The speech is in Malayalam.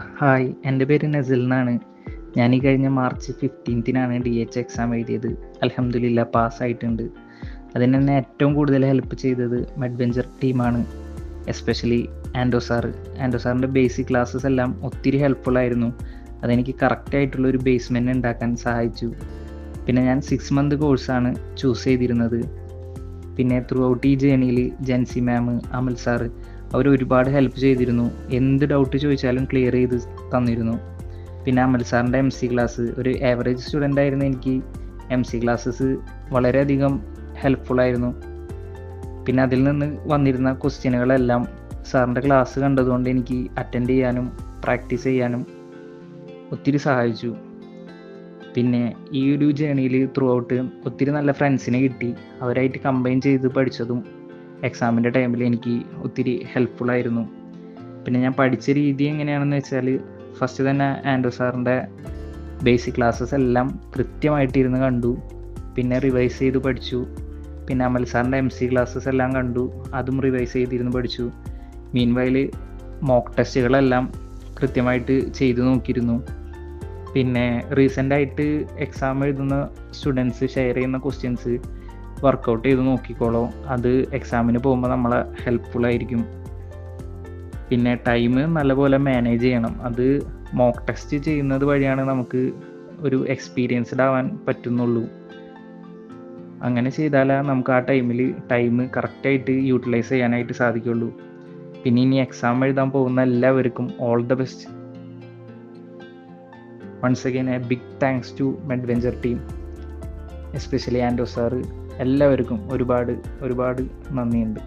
ഹായ്, എൻ്റെ പേര് നസിൽ എന്നാണ്. ഞാൻ ഈ കഴിഞ്ഞ മാർച്ച് 15-നാണ് DH എക്സാം എഴുതിയത്. അൽഹംദുലില്ലാ പാസ്സായിട്ടുണ്ട്. അതിന് എന്നെ ഏറ്റവും കൂടുതൽ ഹെൽപ്പ് ചെയ്തത് മെഡ്വെഞ്ചർ ടീമാണ്. എസ്പെഷ്യലി ആൻഡോ സാറിൻ്റെ ബേസിക് ക്ലാസ്സസ് എല്ലാം ഒത്തിരി ഹെൽപ്ഫുള്ളായിരുന്നു. അതെനിക്ക് കറക്റ്റായിട്ടുള്ളൊരു ബേസ്മെൻറ്റ് ഉണ്ടാക്കാൻ സഹായിച്ചു. പിന്നെ ഞാൻ 6 മന്ത് കോഴ്സാണ് ചൂസ് ചെയ്തിരുന്നത്. പിന്നെ ത്രൂ ഔട്ട് ഈ ജേണിയിൽ ജെൻസി മാം, അമൽ സാറ് അവർ ഒരുപാട് ഹെൽപ്പ് ചെയ്തിരുന്നു. എന്ത് ഡൗട്ട് ചോദിച്ചാലും ക്ലിയർ ചെയ്ത് തന്നിരുന്നു. പിന്നെ അമൽ സാറിൻ്റെ MC ക്ലാസ്, ഒരു ആവറേജ് സ്റ്റുഡൻ്റ് ആയിരുന്ന എനിക്ക് MC ക്ലാസ്സസ് വളരെയധികം ഹെൽപ്ഫുള്ളായിരുന്നു. പിന്നെ അതിൽ നിന്ന് വന്നിരുന്ന ക്വസ്റ്റ്യനുകളെല്ലാം സാറിൻ്റെ ക്ലാസ് കണ്ടതുകൊണ്ട് എനിക്ക് അറ്റൻഡ് ചെയ്യാനും പ്രാക്ടീസ് ചെയ്യാനും ഒത്തിരി സഹായിച്ചു. പിന്നെ ഈ ഒരു ജേണിയിൽ ത്രൂ ഔട്ട് ഒത്തിരി നല്ല ഫ്രണ്ട്സിനെ കിട്ടി. അവരായിട്ട് കമ്പൈൻ ചെയ്ത് പഠിച്ചതും എക്സാമിൻ്റെ ടൈമിൽ എനിക്ക് ഒത്തിരി ഹെൽപ്ഫുള്ളായിരുന്നു. പിന്നെ ഞാൻ പഠിച്ച രീതി എങ്ങനെയാണെന്ന് വെച്ചാൽ, ഫസ്റ്റ് തന്നെ ആൻഡോ സാറിൻ്റെ ബേസിക് ക്ലാസ്സസ് എല്ലാം കൃത്യമായിട്ടിരുന്ന് കണ്ടു. പിന്നെ റിവൈസ് ചെയ്ത് പഠിച്ചു. പിന്നെ അമൽ സാറിൻ്റെ MC ക്ലാസ്സസ് എല്ലാം കണ്ടു, അതും റിവൈസ് ചെയ്തിരുന്ന് പഠിച്ചു. മീൻവൈൽ മോക്ക് ടെസ്റ്റുകളെല്ലാം കൃത്യമായിട്ട് ചെയ്തു നോക്കിയിരുന്നു. പിന്നെ റീസെൻ്റായിട്ട് എക്സാം എഴുതുന്ന സ്റ്റുഡൻസ് ഷെയർ ചെയ്യുന്ന ക്വസ്റ്റ്യൻസ് വർക്കൗട്ട് ചെയ്ത് നോക്കിക്കോളൂ. അത് എക്സാമിന് പോകുമ്പോൾ നമ്മളെ ഹെൽപ്ഫുള്ളായിരിക്കും. പിന്നെ ടൈം നല്ലപോലെ മാനേജ് ചെയ്യണം. അത് മോക്ക് ടെസ്റ്റ് ചെയ്യുന്നത് വഴിയാണ് നമുക്ക് ഒരു എക്സ്പീരിയൻസ്ഡ് ആവാൻ പറ്റുന്നുള്ളൂ. അങ്ങനെ ചെയ്താലേ നമുക്ക് ആ ടൈം കറക്റ്റായിട്ട് യൂട്ടിലൈസ് ചെയ്യാനായിട്ട് സാധിക്കുള്ളൂ. പിന്നെ ഇനി എക്സാം എഴുതാൻ പോകുന്ന എല്ലാവർക്കും all the best. Once again a big thanks to Medventure team, especially Ando sir. എല്ലാവർക്കും ഒരുപാട് നന്ദിയുണ്ട്.